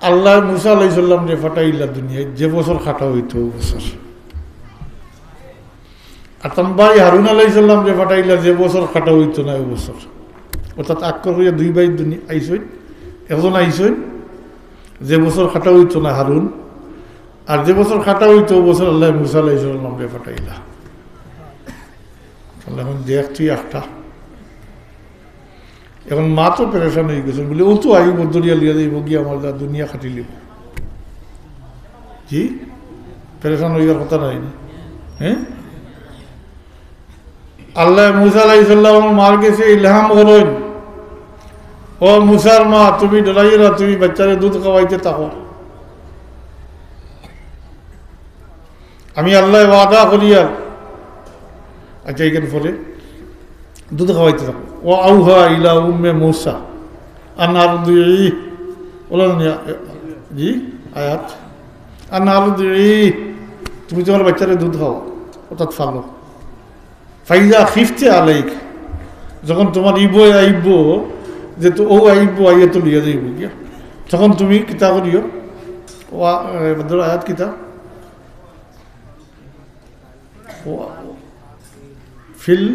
আল্লাহ মুসা আলাইহিস সালাম রে ফাটাইলা দুনিয়ায় যে বছর খাটা হইতো ও বছর, আর তাম ভাই হারুন আলাইহিস সালাম রে ফাটাইলা যে বছর খাটা হইতো না ও বছর। অর্থাৎ আক্কর হইয়া দুই ভাই দুনিয়া আইসই, একজন আইসই যে বছর খাটা হইতো না হারুন, আর যে বছর খাটা হইতো ও বছর আল্লাহ মুসা আলাইহিস সালাম রে ফাটাইলা। তাহলে এখন দেখ তুই একটা, এখন মা তো পেরেশান হয়ে গেছেন বলে ও তো আইব দরিয়া লিয়া যাইব গিয়ে আমার যা দুনিয়া খাটি লিব। জি পেরেশান হইয়ার কথা নাই। হ্যাঁ, আল্লাহ মুসা আলাইহিস সালাম মার গেছে ইলহাম করেন, ও মুসার মা তুমি ডরাইও না, তুমি বাচ্চারে দুধ খাওয়াইতে থাকো, আমি আল্লাহ ওয়াদা করিয়া। আচ্ছা এইখানে পরে দুধ খাওয়াইতে থাকো। ও আউহা ইলা উম্মে মুসা আনার দুই বলেন জি আয়াত, আনার দুই তুমি তোমার বাচ্চারে দুধ খাও, অর্থাৎ ফালো। ফাইজা খিফতে আলাইক, যখন তোমার ইবো আইব যে তো ও আইব আইয়া তো লিয়া যাইব গিয়া, তখন তুমি কিতা করিও। ও আয়াত কিতা ফিল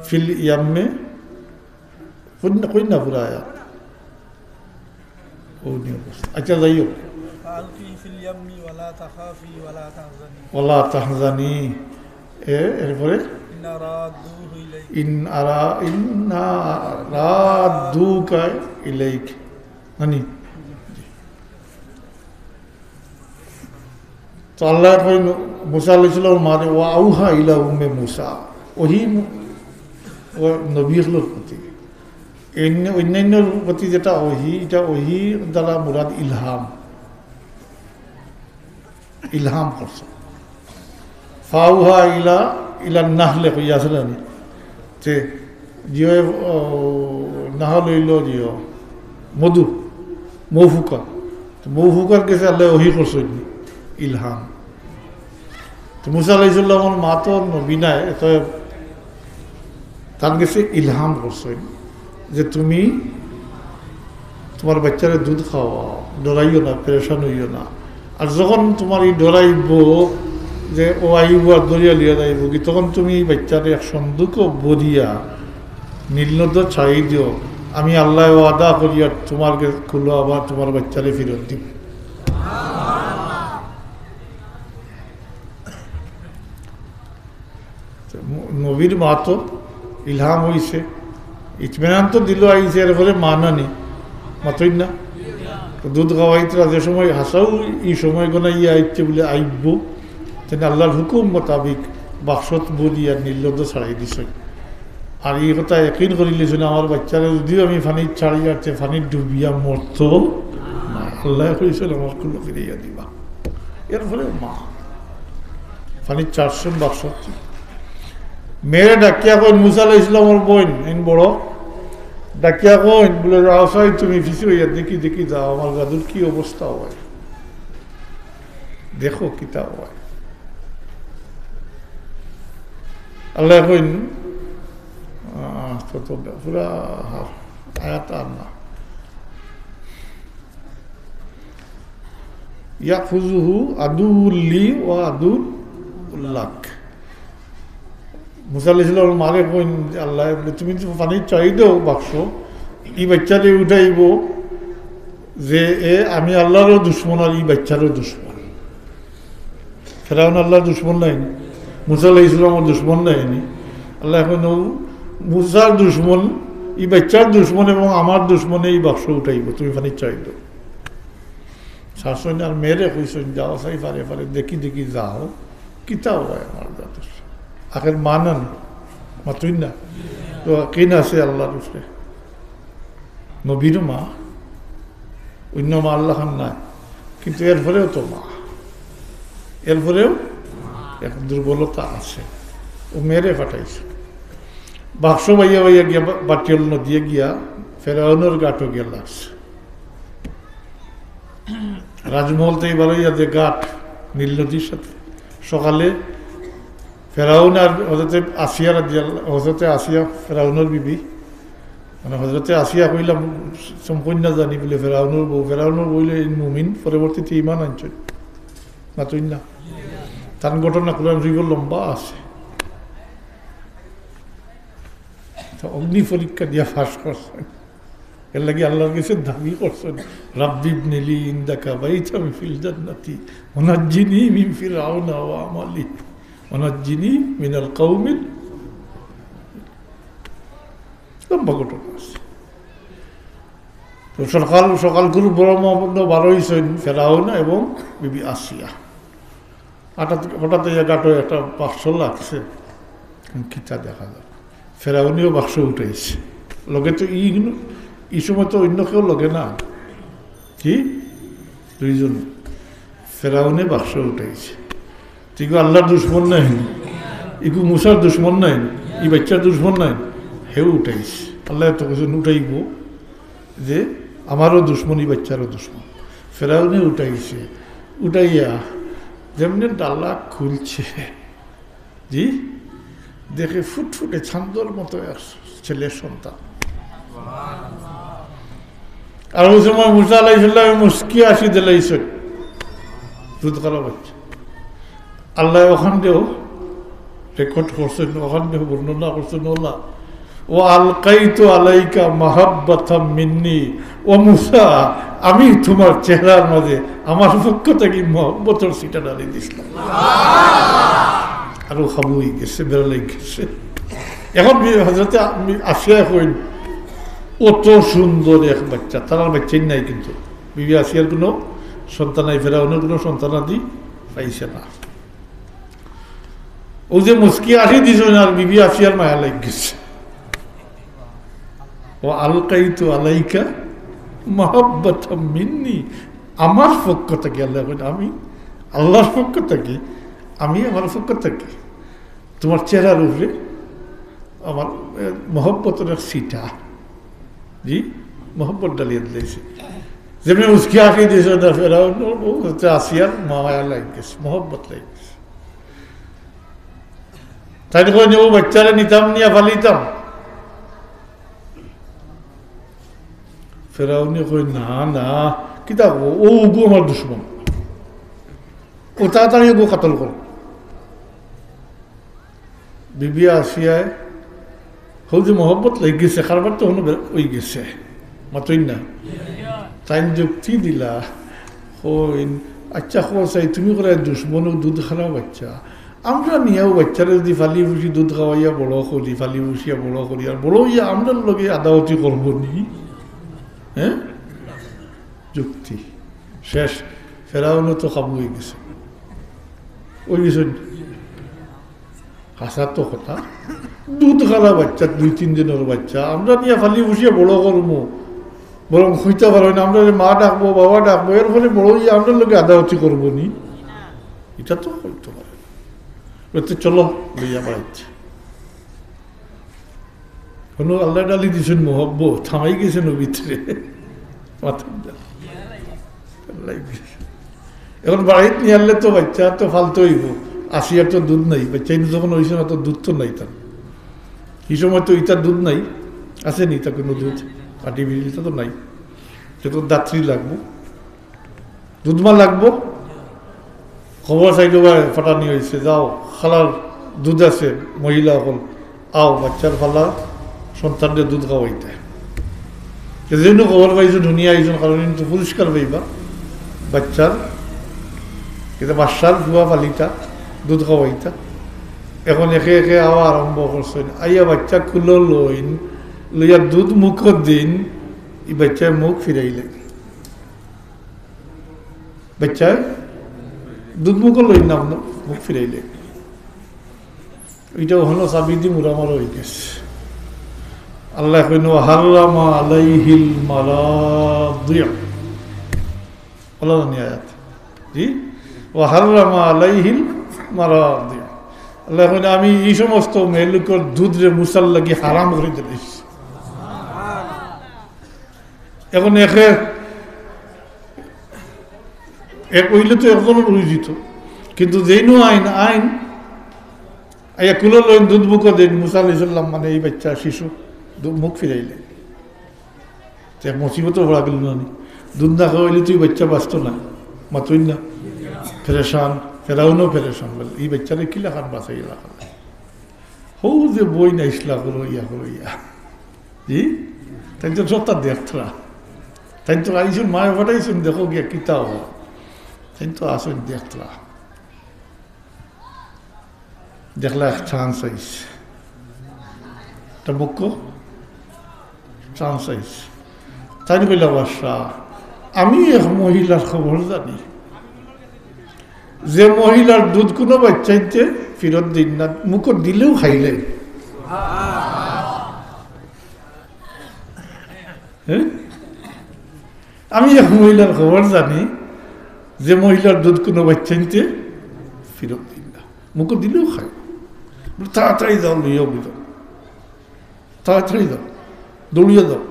ফিল ইয়ামে কই না পুরা আয়াত ও নিয়ে। আচ্ছা যাইও ওয়ালা তাহজানি, এরপরে ইন্না রাদুকা ইলাইক নানি। তো আল্লাহ মুসা আলাইহিস সালাম মানে ওয়া আউহা ইলা উম্মে মুসা, ওহি ও নবীগুলোর প্রতি, অন্যান্যর প্রতি যেটা ওহি, এটা ওহি দ্বারা মুরাদ ইলহাম, ইলহাম করছে। ফাউহা ইলা ইলা নাহলে কইয়া আসলে যে জিও নাহল হইল জিও মধু মৌফুকা, মৌফুকার কাছে আল্লাহ ওহি করছেন ইলহাম। তো মুসা আলাইহিস সালামের মা তো নবী নাই, তো তার কাছে ইলহাম করছেন যে তুমি তোমার বাচ্চারে দুধ খাওয়াও, ডরাইও না, পেরেশান হইও না। আর যখন তোমার এই ডরাইব যে ও আইব আর দরিয়া লিয়া যাইব কি, তখন তুমি বাচ্চারে এক সন্দুক বরিয়া নীলনদ ছাই দিও, আমি আল্লাহ ওয়াদা করিয়া তোমার খুলো আবার তোমার বাচ্চারে ফিরত দিব। নবীর মা তো ইলহাম হয়েছে, ইতমেনান তো দিল আইছে, এর ফলে মানানি মাতই না দুধ খাওয়াইতে যে সময় হাসাও এই সময় গোনাইয়া আইছে বলে আইব, তেন আল্লাহর হুকুম মোতাবিক বাক্সত বলিয়া নির্লজ্জ ছাড়াই দিছে। আর এই কথা একই করিলেছিল আমার বাচ্চারা যদিও আমি ফানি ছাড়িয়া ফানি ডুবিয়া মরত না, আল্লাহ কইছিল আমার কুলো ফিরাইয়া দিবা। এর ফলে মা ফানি 400 বাক্সত মেয়েরা ডাকিয়া কইন মুসা আলাইহিস সালামের বোন ইন বড় ডাকিয়া কইন বলে আসাই তুমি ফিসি হইয়া দেখি দেখি যাও আমার দাদুর কি অবস্থা হয়, দেখো কিতা হয়। আল্লাহ কইন পুরা আয়াত আর না, ইয়াখুযুহু আদুল্লি ওয়া আদুল্লাক। মুসা আলাইহিস সালাম মারে কইন আল্লাহ তুমি পানি চাই দাও বাক্স, এই বাচ্চারে উঠাইব যে আমি আল্লাহরও দুশ্মন আর এই বাচ্চারও দুশ্মন। ফেরাউন আল্লাহর দুশ্মন নাইনি, মুসা আলাইহিস সালামের দুশ্মন নাইনি। আল্লাহ এখন মুসার দুশ্মন, এই বাচ্চার দুশ্মন এবং আমার দুশ্মনে এই বাক্স উঠাইব, তুমি পানি চাই দাও। শাসন আর মেয়েরে কইসেন যাও সাই ফারে ফারে দেখি দেখি যাও কিতা হয় আমার দাদুর। আখের মানান মাতুই না তো কিন আছে আল্লাহর উপরে, নবীর মা, অন্য মা আল্লাহ নাই, কিন্তু এরপরেও তো মা, এরপরেও এক দুর্বলতা আছে। ও মেরে ফাটাইছে বাক্স বাইয়া বাইয়া গিয়া বাটিয়াল নদীয়ে গিয়া ফেরাউনের গাঁটও গিয়া লাগছে। রাজমহল থেকে বাড়াইয়া যে গাঁট নীল নদীর সাথে, সকালে ফেরাউন আর হযরতে আসিয়া ফেরাউনের বিবি, মানে হযরতে আসিয়া কইলাম সম্পূর্ণ জানি বলে ফেরাউনের বইলে মুমিন পরবর্তীতে ইমান আনছেন না তুই না তার ঘটনা কোরআন শরীফের লম্বা আছে অগ্নি পরীক্ষা দিয়া ফাঁস করছেন এর লাগি আল্লাহর কাছে দাবি করছেন রাব্বি ইবনিলি ইনদাকা বাইতাম ফিল জান্নাতি ওয়ানাজ্জিনি মিন ফিরআউনা ওয়া আমালি ওয়ানাজ্জিনি মিনাল কওমিল লম্বা ঘটনা আছে তো সকাল গুরু ব্রহ্ম 12 হইছেন ফেরাউন এবং বিবি আসিয়া হঠাৎ গাটো একটা বাক্স লাগছে কিতা দেখা যায় ফেরাউনিও বাক্স উঠেছে লগে তো এই সময় তো অন্য কেউ লগে না কি দুইজন ফেরাউনে বাক্স উঠেছে ঠিক আল্লাহর দুশ্মন নাই ইগু মুসার দুশ্মন নাই এই বাচ্চার দুশ্মন নাই হেউ উঠাইছে আল্লাহ তো কিছু উঠাইব যে আমারও দুশ্মন এই বাচ্চারও দুশ্মন ফেরাউনে উঠাইছে উঠাইয়া যেমনি ডাল্লা খুলছে জি দেখে ফুটফুটে ছান্দর মতো ছেলের সন্তান আর ওই সময় মুসা আলাইহিসসালাম মুস্কি আসি দিলাইছে দুধ করা বাচ্চা আল্লাহ ওখান দিয়েও রেকর্ড করছেন ওখান দিয়ে বর্ণনা করছেন ওলা ও আলকাইতু আলাইকা মাহাব্বাতাম মিন্নি ও মুসা আমি তোমার চেহারার মাঝে আমার পক্ষ থেকে মহব্বতের সিটা ডালি দিছিলাম আরো খাবু হয়ে গেছে বেড়ালে গেছে এখন হযরতে আসিয়া কইন অত সুন্দর এক বাচ্চা তার বাচ্চাই নাই কিন্তু বিবি আসিয়ার কোনো সন্তান নাই ফেরাউনের কোনো সন্তানাদি পাইছে না ও যে মুস্কি আসি দিছ আর বিবি আসিয়ার মায়া লাগ গেছে ও আলকাইতু আলাইকা মাহাব্বাতাম মিন্নি আমার পক্ষ থেকে আল্লাহ আমি আল্লাহর পক্ষ থেকে আমি আমার পক্ষ থেকে তোমার চেহারার উপরে আমার মহব্বতের সিটা জি মহব্বত ডালিয়ে দিয়েছে যেমনি উসকি আঁকি দিয়েছে না ফেরাউন আসিয়ার মায়া লাগ গেছে মহব্বত লাগ গেছে তাই কই ও বাচ্চারা নিতাম নিয়া ফালিতাম ফেরাউনে কই না না কিতা ও উগু আমার দুশ্মন ও তাড়াতাড়ি উগু কাতল করো বিবি আসিয়ায় হল যে মহব্বত লেগে গেছে কারবার তো হলো ওই গেছে মাতই না তাই যুক্তি দিলা হইন আচ্ছা চাই তুমি করে দুশ্মন দুধ খাওয়া বাচ্চা আমরা নিয়েও বাচ্চারা যদি ফালি ফুসি দুধ খাওয়াইয়া বড় করি ফালি ফুসিয়া বড় করি আর বড় ইয়া আমরা লগে আদাওয়াতি করবো নি হ্যাঁ যুক্তি শেষ ফেরাউনও তো খাবো হয়ে গেছে ওই বিষয় হাসার তো কথা দুধ খালা বাচ্চা 2-3 দিনের বাচ্চা আমরা নিয়ে ফালি ফুসিয়া বড় করবো বরং হইতে পারো না আমরা মা ডাকবো বাবা ডাকবো এর ফলে বড় ইয়ে আমরা লোকে আদাওয়াতি করবো নি এটা তো হইতে পারে বলতে চলো লইয়া বাড়াইছে কোনো আল্লাহ ডালি দিয়েছেন মোহব্বত থামাই গেছেন ও ভিতরে এখন বাড়িতে নিয়ে আনলে তো বাচ্চা তো ফালতু হইব আসিয়ার তো দুধ নাই বাচ্চা যখন ওই সময় তো দুধ তো নাই তার এই সময় তো ইটার দুধ নাই আসেনি তা কোনো দুধ পাটি বিড়িটা তো নাই সে তো দাত্রী লাগবো দুধমা লাগবো খবর চাইল ফাটানি হয়েছে যাও খালার দুধ আছে মহিলা হল আও বাচ্চার ফালা সন্তানদের দুধ খাওয়াইতে যেন খবর পাইছো ধুনিয়া আইজন কারণ কিন্তু পরিষ্কার পাইবা বাচ্চার কিন্তু বাচ্চার জুয়া ফালিতা দুধ খাওয়াইতা এখন একে একে আওয়া আরম্ভ করছেন আইয়া বাচ্চা খুলো লইন লইয়া দুধ মুখত দিন এই বাচ্চায় মুখ ফিরাইলে বাচ্চায় দুধ মুখ লইন না মুখ ফিরাইলে এটাও হলো সাবিদি মুরামার হয়ে গেছে আল্লাহ কইন হারামা আলাইহিল মারাদিয়া বলা জানি আয়াত জি ও হারামা আলাইহিল মারাদিয়া আল্লাহ কইন আমি এই সমস্ত মেয়েলোকের দুধ রে মুসাল লাগি হারাম করে দিয়েছি এখন এক হইলে তো একজনের রুজিত কিন্তু যেইনো আইন আইন আইয়া কুলো লইন দুধ মুখ দেন মুসা আলাইহিস সালাম মানে এই বাচ্চা শিশু মুখ ফিরাইলে মুসিবতও ভরা গেল না দুধ না খাওয়াইলে তুই বাচ্চা বাঁচত না মাতুই না ফেরেশান ফেরাউনও ফেরেশান বলে এই বাচ্চারে কি লাখান বাঁচাই লাখান হো যে বই না ইসলা করো ইয়া জি তাই তো সত্তা দেখতরা তাই তো আইসুন মায়ে ফাটাইছুন দেখো গিয়া কিতা হো তাই তো আসুন দেখতরা দেখলা এক চান্স আইস একটা মুখ্য চান্স আইস তাই কইলা বাসা আমি এক মহিলার খবর জানি যে মহিলার দুধ কোনো বাচ্চাইতে ফেরত দিন না মুখ দিলেও খাইলেন আমি এক মহিলার খবর জানি যে মহিলার দুধ কোনো বাচ্চাইতে ফেরত দিন না মুখ দিলেও খাই তাড়াতাড়ি যাও লইয়া বুঝো তাড়াতাড়ি যাও দৌড়িয়ে যাও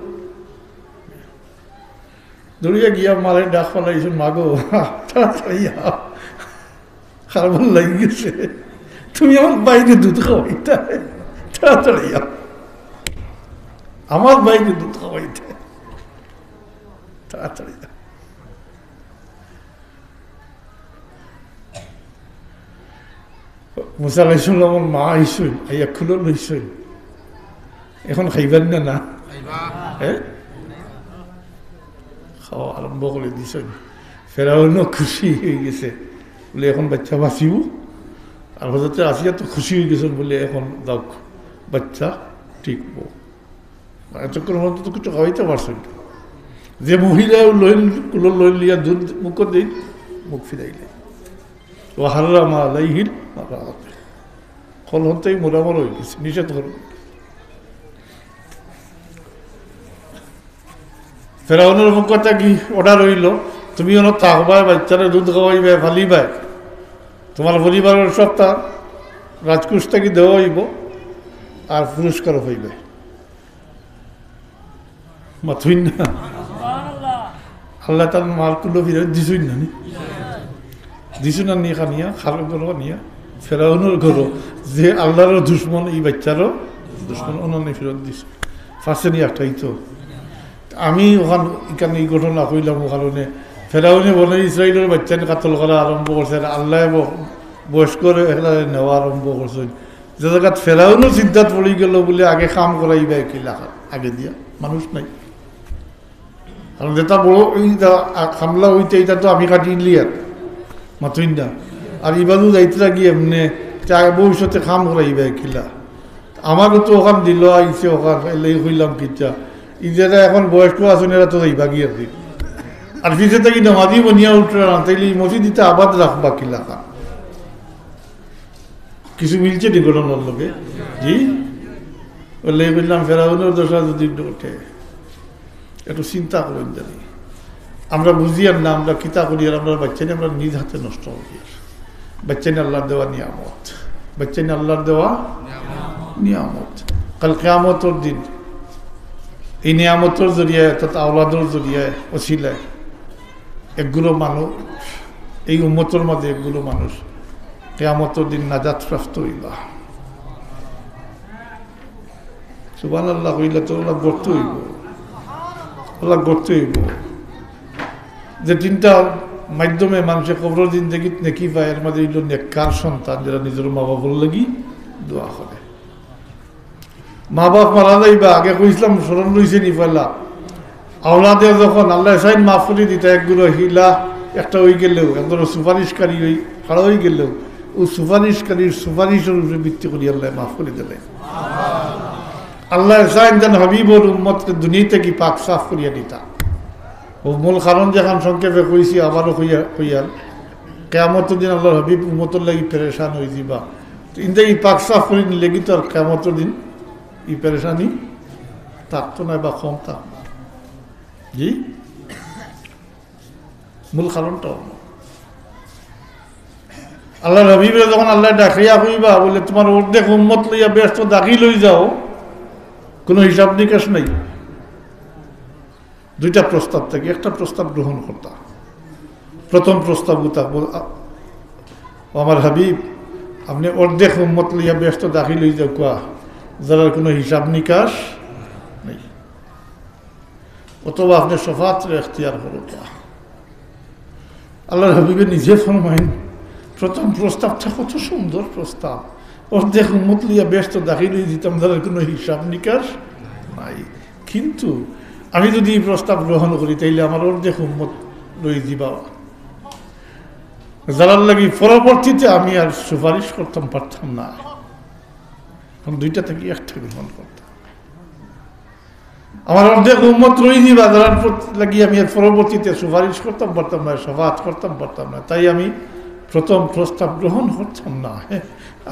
দৌড়িয়ে গিয়া মারে ডাক পালাইছেন মাগো তাড়াতাড়ি খারাপ লাগে গেছে তুমি আমার বাইরে দুধ খাওয়াইতে তাড়াতাড়ি আমার বাইরে দুধ খাওয়াইতে তাড়াতাড়ি মুসা আলাইহিসসালাম আমার মা আইসুন আইয়া খুলো লইসুন এখন খাইবেন না না হ্যাঁ খাওয়া আরম্ভ করে দিছেন ফেরাউনও খুশি হয়ে গেছে বলে এখন বাচ্চা বাঁচিব আর হযরত আসিয়া তো খুশি হয়ে গেছেন বলে এখন যাও বাচ্চা টিকবো এতক্ষণ মতো তো কিছু খাওয়াইতে পারছেন যে মহিলা কুলো লইল লিয়া দুধ মুখ দিন মুখ ফিরাইলে ও হারাম আলাইহিল ফল হতেই মোরামর হয়ে গেছে নিষেধ করুন ফেরাউনের মুখটা কি অর্ডার হইল তুমি ওর থাকবাই বাচ্চারা দুধ খাওয়াইবে ফালিবাই তোমার পরিবারের সপ্তাহ রাজকুশ থেকে দেওয়া হইব আর পুরস্কার হইবে মাথুই না আল্লাহ তার মালকুলো ফিরে দিছুই না দিছু না নিয়ে খানিয়া খালো করো নিয়া ফেরাউনের ঘরো যে আল্লাহরও দুশ্মন এই বাচ্চারও দুশ্মন অনন্য ফেরত দিছ ফার্স্টে নিয়ে একটাই তো আমি ওখান এখানে এই ঘটনা কইলাম ওখানে ফেরাউনে বলে ইসরায়েলের বাচ্চাকে কাতল করা আরম্ভ করছে আল্লাহ বয়স্কর নেওয়া আরম্ভ করছেন যে জায়গাত ফেরাউনও চিন্তাত পড়ে গেল বলে আগে কাম করাইবা কি লাখা আগে দিয়া মানুষ নাই কারণ যেটা বড় হামলা হইতে এটা তো আমি কাটিয়ে লিয়ার মাতুই না আর ইবাদু যাইতরা গিয়ে এমনি ভবিষ্যতে কাম করাইবা কিলা আমারও তো ওখান দিল আইসে ওখান এলাই হইলাম কিটা ইজারা এখন বয়স্ক আছেন এরা তো যাইবা গিয়ে দিন আর ফিসে থাকি নামাজি বনিয়া উঠে না তাইলে মসজিদে আবাদ রাখবা কিলা কিছু মিলছে নি ঘটনার লোকে জি বললে বললাম ফেরাউনের দশা যদি ওঠে একটু চিন্তা করেন জানি আমরা বুঝি আর না আমরা কিতা করি আর আমরা বাচ্চা নিয়ে আমরা নিজ হাতে নষ্ট করি বাচ্চা নিয়ে আল্লাহর দেওয়া নিয়ামত বাচ্চা নিয়ে আল্লাহর দেওয়া নিয়ামত কাল কিয়ামতের দিন এই নিয়ামতের জরিয়ায় অর্থাৎ আওলাদের জরিয়ায় ওসিলায় একগুলো মানুষ এই উম্মতের মধ্যে একগুলো মানুষ কিয়ামতের দিন নাজাত প্রাপ্ত হইবা সুবহানাল্লাহ হইলে তো ওরা গড়তে হইব ওরা গড়তে হইব যে তিনটা মাধ্যমে মানুষের কবর জিন্দেগিত নেকি পায় এর মধ্যে হইল নেককার সন্তান যারা নিজের মা বাবার লাগি দোয়া করে মা বাপ মারা যাইবা আগে কইছিলাম স্মরণ রয়েছে নি ফেলা আওলাদে যখন আল্লাহ সাইন মাফ করে দিতে একগুলো হিলা একটা হয়ে গেলেও একজন সুপারিশকারী ওই খাড়া হয়ে গেলেও ও সুপারিশকারীর সুপারিশের উপরে ভিত্তি করি আল্লাহ মাফ করে দিলেন আল্লাহ সাইন যেন হাবিবর উম্মতকে দুনিয়াতে কি পাক সাফ করিয়া দিতা ও মূল কারণ যেখান সংক্ষেপে কইছি আবারও কইয়াল কেয়ামতের দিন আল্লাহর হাবিব উম্মতের লাগি পেরেশান হয়ে যাবা ইন্দা ই পাক সাফ করে নিলে কি তো আর কেয়ামতের দিন ই পেরেশানি থাকতো না বা কম থাকতো জি মূল কারণটা আল্লাহর হাবিবরে যখন আল্লাহ ডাকিয়া কইবা বলে তোমার অর্ধেক উম্মত লইয়া ব্যস্ত দাখি লই যাও কোনো হিসাব নিকাশ নাই দুইটা প্রস্তাব থেকে একটা প্রস্তাব গ্রহণ করতা প্রথম প্রস্তাব আমার হাবিব আপনি অর্ধেক উম্মত লইয়া ব্যস্ত দাখি লই যাও কোয়া যারা কোনো হিসাব নিকাশ নেই অথবা আপনি শফাতরে এখতিয়ার করুক। আল্লাহর হাবিবে নিজে ফরমাইন প্রথম প্রস্তাবটা কত সুন্দর প্রস্তাব, অর্ধেক উম্মত লিয়া ব্যস্ত দাখিলই দিতাম, তাদের কোনো হিসাব নিকাশ নাই। কিন্তু আমি যদি এই প্রস্তাব গ্রহণ করি তাইলে আমার অর্ধেক উম্মত লই দিবা, যারার লাগি পরবর্তীতে আমি আর সুপারিশ করতাম পারতাম না, দুইটা থেকে একটা গ্রহণ করতাম। আমার অর্ধেক উম্মত রই দিবা, যারার লাগি আমি আর পরবর্তীতে সুপারিশ করতাম পারতাম না, শফাত করতাম পারতাম না, তাই আমি প্রথম প্রস্তাব গ্রহণ করতাম না।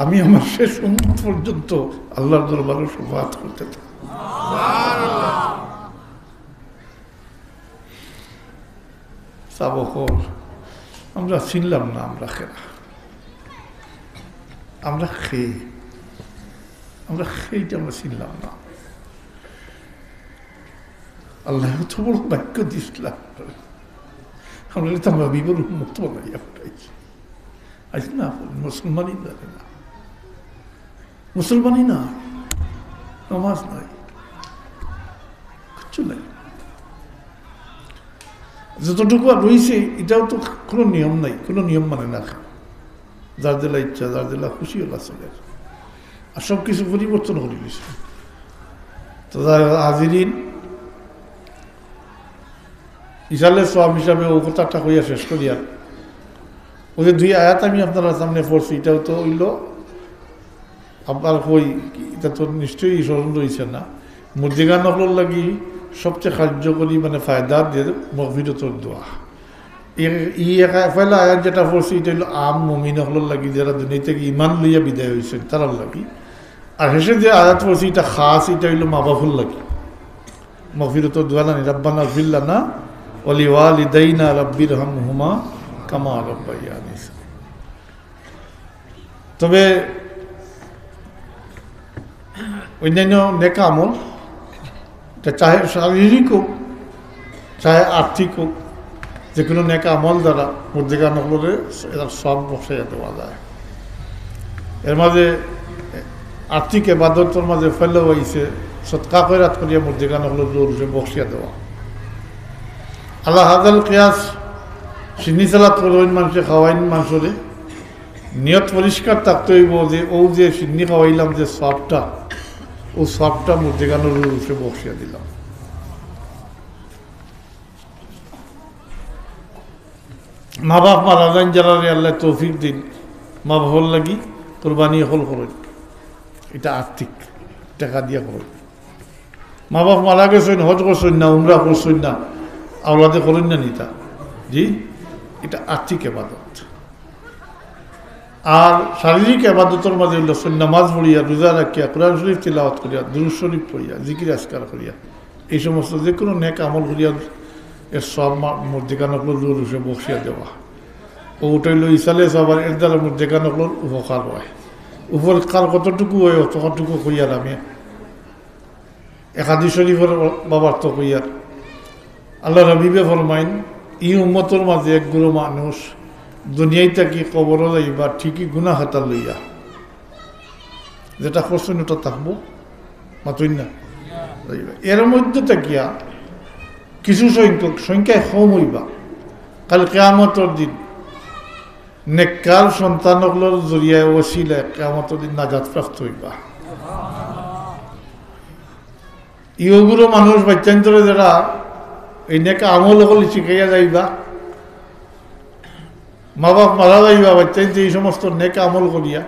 আমি আমার শেষ উম্মত পর্যন্ত আল্লাহর দরবারে শফাত করতে থাকি। সাবকর আমরা চিনলাম না, আমরা খেলা, আমরা খেয়েটা আমরা চিনলাম না। আল্লাহ তো বড় বাক্য দিছিলাম, আমরা তো আমরা বিবর উন্মুক্ত বানাই আপনাইছি। আজ না মুসলমানই জানে না, মুসলমানই না, নামাজ নাই, কিচ্ছু নাই। যতটুকু রয়েছে এটাও তো কোনো নিয়ম নাই, কোনো নিয়ম মানে না, যার জেলা ইচ্ছা, যার জেলা খুশি হল আসলে, আর সব কিছু পরিবর্তন করে দিয়েছে। তো হাজিরিন, ইসালের সওয়াব হিসাবে ও কথাটা হইয়া শেষ করিয়া ওদের দুই আয়াত আমি আপনারা সামনে পড়ছি, এটাও তো হইল আপনার হই, এটা তো নিশ্চয়ই স্মরণ রয়েছে না। মুরজিগান হল লাগি সবচেয়ে কার্যকরী মানে ফায়দার যে মগফিরতর দোয়া। ই একাফেলা আয়াত যেটা পড়ছি এটা হইল আম মুমিন হল লাগি, যারা দুনিয়া থেকে ইমান লইয়া বিদায় হয়েছেন তারার লাগি। আর শেষে যে আয়াত পড়ছি এটা খাস, এটা হইল মা বাবুর লাগি, মগফিরতর দোয়া না, রাব্বানা ইগফির লানা ওয়া লিওয়ালিদাইনা রাব্বিরহামহুমা কামা রাব্বায়ানি। তবে অন্যান্য নেক আমল, এটা চাহে শারীরিক হোক চাহে আর্থিক হোক, যে কোনো নেক আমল দ্বারা মুরজিগান হলে এরা সব বসাইয়া দেওয়া যায়। এর মাঝে আর্থিক এবাদতর মাঝে ফেলে হয়েছে সৎকা করাত করিয়া মুরজিগান হলে বসিয়া দেওয়া। আল্লাহ হাজাল কিয়াস সিন্নি সালাত করবেন মানুষে, খাওয়াইন মানুষরে, নিয়ত পরিষ্কার থাকতে হইব যে ও যে সিন্নি খাওয়াইলাম যে সবটা, ও সবটা মুরজিগানোর রূপে বসিয়া দিলাম। মা বাপ মারা যান যারা, আল্লাহ তৌফিক দিন, মা বাবার লাগি কোরবানি হল করেন, এটা আর্থিক টাকা দিয়া করেন। মা বাপ মারা গেছেন, হজ করছেন না, উমরা করছেন না, আওলাদে করেন না নিতা, জি এটা আর্থিক এবাদত। আর শারীরিক আবাদতের মাঝে হইল নামাজ পড়িয়া, রোজা রাখিয়া, কোরআন শরীফ তিলাওয়াত করিয়া, দুরূদ শরীফ পড়িয়া, জিকির আজকার করিয়া, এই সমস্ত যে কোনো নেক আমল করিয়া এর সব মুরজিগানগুলোর রূপে বসিয়া দেওয়া। ও ওটা হইল ইসালে সবার এর দ্বারা মুরজিগানগুলোর উপকার হয়। উপকার কতটুকু হয় অতটুকু কইয়ার আমি একাদি শরীফের বাবার তো কইয়ার আল্লাহ হাবিবে ফরমাইন, ই উম্মতর মাঝে একগুলো মানুষ দুনিয়ায় থাকি কবর যাইবা ঠিকই গুনাহ হাতা লইয়া, যেটা করছেন ওটা থাকবো মাতুই না, এর মধ্যে থাকিয়া কিছু সংখ্যায় কম হইবা, কাল কিয়ামতের দিন নেককার সন্তানগুলোর জরিয়ায় ওসিলায় কিয়ামতের দিন নাজাত প্রাপ্ত হইবা। ইগুলো মানুষ বাচ্চান্তরে যারা এই নেক আমল হল শিখাইয়া যাইবা, মা বাপ মারা যাইবা, বাচ্চাইতে এই সমস্ত নেক আমল করিয়া,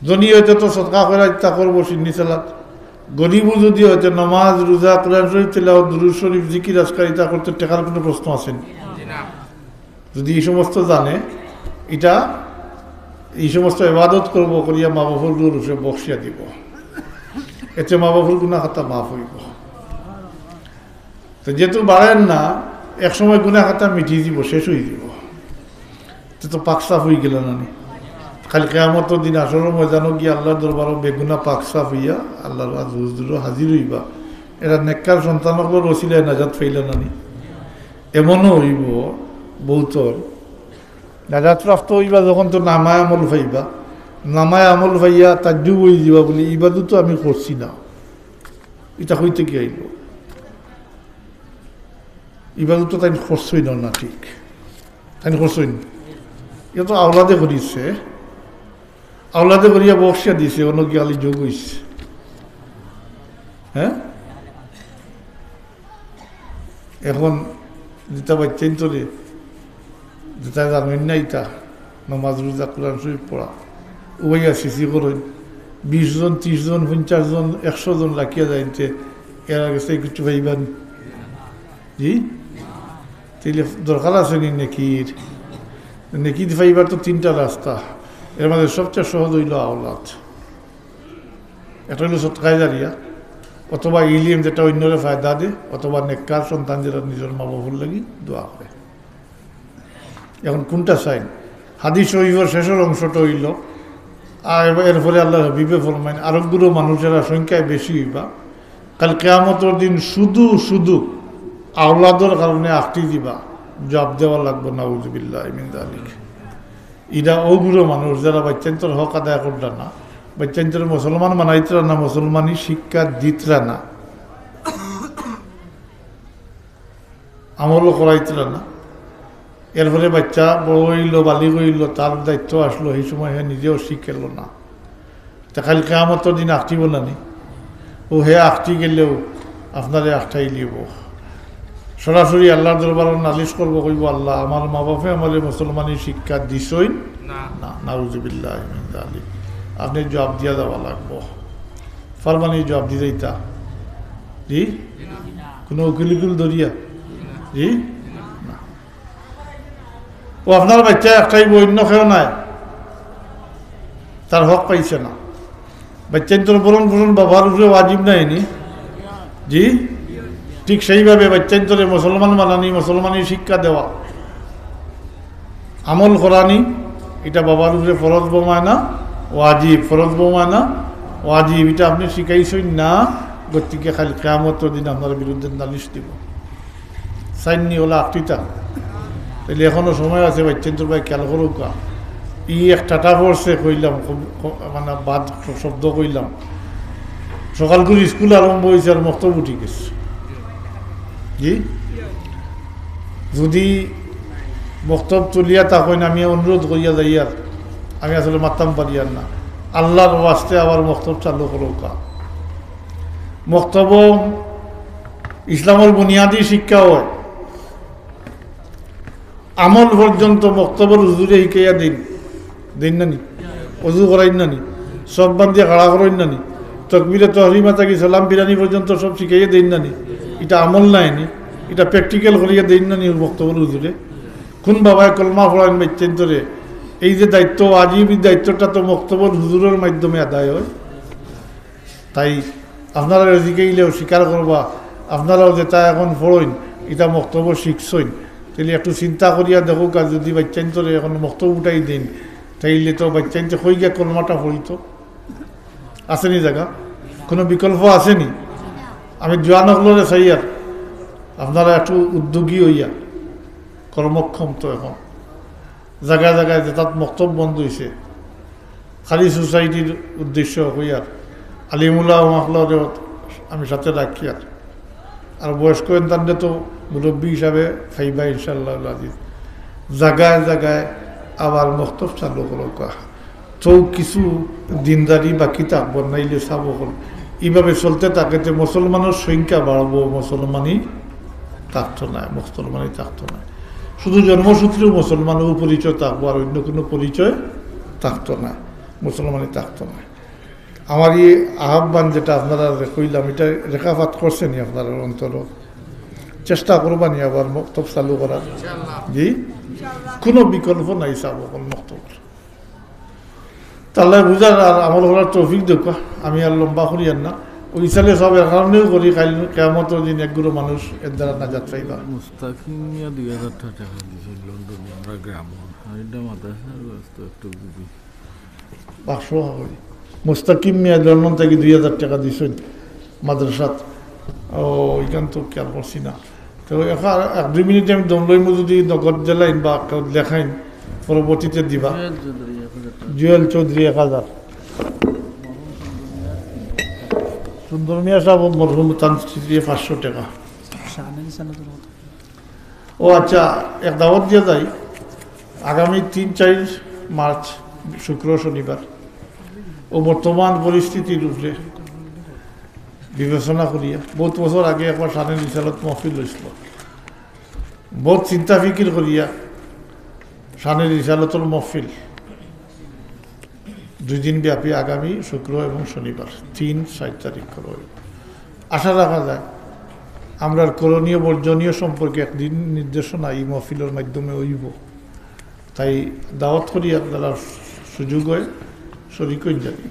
জনি হয়তো তো সৎকা করে ইচ্ছা করবো সিন্নি সালাত, গরিবও যদি হয়তো নামাজ রোজা কোরআন শরীফ তিলাওয়াত দুরূদ শরীফ জিকির আজকার ইচ্ছা করতে টাকার কোনো প্রশ্ন আসেন? যদি এই সমস্ত জানে, এটা এই সমস্ত ইবাদত করবো করিয়া মা বাবুর রূপে বসিয়া দিব, এতে মা বাবুর গুনাহ খাতা মাফ হইব। তো যেহেতু বাড়েন না, এক সময় গুনাহ খাতা মিটিয়ে দিব, শেষ হয়ে দিব, তো পাক সাফ হয়ে গেল না। খালি কিয়ামতের দিন আসল ময়দানও গিয়ে আল্লাহর দরবারও বেগুনা পাক সাফ হইয়া আল্লাহর হুজুরও হাজির হইবা, এরা নেককার সন্তানগুলোর ওসিলায় নাজাত পাইল না। এমনও হইব বহুতর নাজাত প্রাপ্ত হইবা যখন তো নামায় আমল পাইবা, নামায় আমল পাইয়া তাজ্জুব হয়ে যাবা বলি ইবাদত তো আমি করছি না, এটা হইতে কি আইব? এবারও তো তাই খরচই না ঠিক, তাই খরচই না। এটা তো আওলাদে করিছে, আওলাদে করিয়া বক্সিয়া দিছে, অন্য কি আলি যোগ হইছে। হ্যাঁ, এখন যেটা বাচ্চাইন তোরে যেটা জানেন না, ইটা নমাজ রোজা কোরআন শরীফ পড়া ওইয়া সিসি করেন 20 জন 30 জন 50 জন 100 জন রাখিয়া যাইতে এর আগে সেই কিছু ভাইবান জি তাইলে দরকার আছে নি নেকির। নেকি ভাইবার তো 3টা রাস্তা, এর মধ্যে সবচেয়ে সহজ হইল আওলাদ। এটা হইল সৎকায় জারিয়া, অথবা ইলিম যেটা অন্যরে ফায়দা দে, অথবা নেককার সন্তান যেটা নিজের মা বাবুর লাগি দোয়া করে। এখন কোনটা চাইন? হাদিস শরীফের শেষের অংশটা হইল আর এর ফলে আল্লাহ হাবিবে ফরমাইন আরবগুলো মানুষেরা সংখ্যায় বেশি হইবা, কাল কিয়ামতের দিন শুধু শুধু আওলাদর কারণে আখটি দিবা, জবাব দেওয়া লাগবে নাউযুবিল্লাহি মিন যালিক। ইরা ওগুলো মানুষ যারা বাচ্চান্তর হক আদায় করল না, বাচ্চান্তর মুসলমান মানাইতরা না, মুসলমানি শিক্ষা দিতরা না, আমলও করাইতরা না। এর ফলে বাচ্চা বড় হইল, বালিগ হইল, তার দায়িত্ব আসলো, এই সময় হে নিজেও শিখেল না। তা খালি কিয়ামতের দিন আখটিব না নি, ও হে আখটি গেলেও আপনারে আখটাই লিব। সরাসরি আল্লাহর দরবারে নালিশ করবো, কইব আল্লাহ আমার মা বাপে আমার মুসলমানি শিক্ষা দিছই না, নাউযুবিল্লাহি মিন যালিক। আপনি জবাব দিয়া দেওয়া লাগবো। ফারমানি জবাব দিয়ে দিতা জি, কোনো উকিল ধরিয়া জি না। ও আপনার বাচ্চা একটাই অন্য কেউ নাই, তার হক পাইছে না। বাচ্চা তোর বরণ বরণ বাবার উপরে ওয়াজিব নাই নি জি, ঠিক সেইভাবে বাচ্চার ধরে মুসলমান বানানি, মুসলমানি শিক্ষা দেওয়া, আমল করানি, এটা বাবার উপরে ফরজ বোমায় না ওয়াজিব, ফরজ বোমায় না ওয়াজিব। এটা আপনি শিখাইছেন না, গতিকে খালি কিয়ামতের দিন আপনার বিরুদ্ধে নালিশ দিব। সাইননি ওলা আটটিটা, তাহলে এখনো সময় আছে। বাচ্চার তোর ভাই খেয়াল করুক, ই এক টাটা পড়ছে কইলাম, মানে বাদ শব্দ কইলাম, সকাল করে স্কুল আরম্ভ হয়েছে আর মক্তব উঠি গেছে জি। যদি বক্তব্য তুলিয়া তখন আমি অনুরোধ করিয়া যাই, আর আমি আসলে মারতাম পারি আর না, আল্লাহর ওয়াস্তে আবার বক্তব্য চালু করো। বক্তব্য ইসলামের বুনিয়াদী শিক্ষা হয়, আমল পর্যন্ত বক্তব্যের হুজুরে শিখাইয়া দিন দিন নানি, অজু করাইন নানি, সব বান্ধিয়া খাড়া করাইন নানি, তকবিরে তহরিমা থাকি সালাম বিরানি পর্যন্ত সব শিখাইয়া দিন নানি। এটা আমল নাইনি, এটা প্র্যাকটিক্যাল করিয়া দিন নানি বক্তব্য হুজুরে। কোন বাবায় কলমা পড়ান বাচ্চেন তোরে, এই যে দায়িত্ব আজীব, দায়িত্বটা তো বক্তব্য হুজুরের মাধ্যমে আদায় হয়। তাই আপনারা শিখাইলেও স্বীকার করবা, আপনারাও যেটা এখন পড়ইন এটা বক্তব্য শিখছইন, তাহলে একটু চিন্তা করিয়া দেখো, আর যদি বাচ্চান তোরে এখন বক্তব্য উঠাই দিন, তাইলে তো বাচ্চাইতে হয়ে গিয়া কলমাটা পড়িত। আসেনি জায়গা, কোনো বিকল্প আসেনি। আমি জোয়ান হলরে চাই আর আপনারা একটু উদ্যোগী হইয়া কর্মক্ষম। তো এখন জায়গায় জায়গায় যে তাত বক্তব্য বন্ধ হয়েছে, খালি সোসাইটির উদ্দেশ্য হইয়ার আলিমুল্লাহ মাহলারে আমি সাথে রাখি, আর বয়স্ক এনতানরে তো মুরব্বী হিসাবে খাইবা ইনশাল্লাহ আজিজ। জায়গায় জায়গায় আবার বক্তব্য চালু করো, তো কিছু দিনদারি বাকি থাকবো, নাইলে চাব হল। এইভাবে চলতে থাকে যে মুসলমানের সংখ্যা বাড়বো, মুসলমানই থাকতো না, মুসলমানই থাকতো না। শুধু জন্মসূত্রেও মুসলমানের পরিচয় থাকবো, আর অন্য কোনো পরিচয় থাকতো না, মুসলমানই থাকতো না। আমার এই আহ্বান যেটা আপনারা কইলাম, এটা রেখাপাত করছেনি আপনারা অন্তর, চেষ্টা করবানি আবার মক্তব চালু করার জি, কোনো বিকল্প নাই চাব মক্তব। তাহলে বুঝার আর আমল করার তৌফিক দেখা, আমি আর লম্বা করি আর না, ওই সালে সব এর কারণেও করি, কাল কিয়ামতের দিন একগুলো মানুষ এর দ্বারা নাজাত পাইবা। মুস্তাকিমিয়া 2000 টাকা দিয়েছিল লন্ডনে, আমরা গ্রামীণ এটা মাদ্রাসার ব্যস্ত একটু বুঝি 500 করি। মুস্তাকিম মিয়া লন্ডন থেকে 2000 টাকা দিয়েছেন মাদ্রাসাত। ও ওইখান তো খেয়াল করছি না। তো এখন 1-2 মিনিট আমি দম লইম, যদি নগদ জেলাইন বা লেখাইন পরবর্তীতে দিবা। জুয়েল চৌধুরী 1000, সুন্দর মিয়া সাহেব মরহুম তানস্ত্রী 500 টাকা, ও আচ্ছা, এক দাওয়াত দিয়ে যাই, আগামী 3-4 মার্চ শুক্র শনিবার ও বর্তমান পরিস্থিতির উপরে বিবেচনা করিয়া বহুত বছর আগে একবার শানের রিসালত মহফিল হয়েছিল, বহুত চিন্তা ফিকির করিয়া শানের রিসালতর মহফিল 2 দিন ব্যাপী আগামী শুক্র এবং শনিবার 3-4 তারিখ করে আশা রাখা যায় আমরা করণীয় বর্জনীয় সম্পর্কে একদিন নির্দেশনা এই মহফিলের মাধ্যমে হইব। তাই দাওয়াত করি আপনারা সুযোগ হয় শরীক হয়ে যাবে।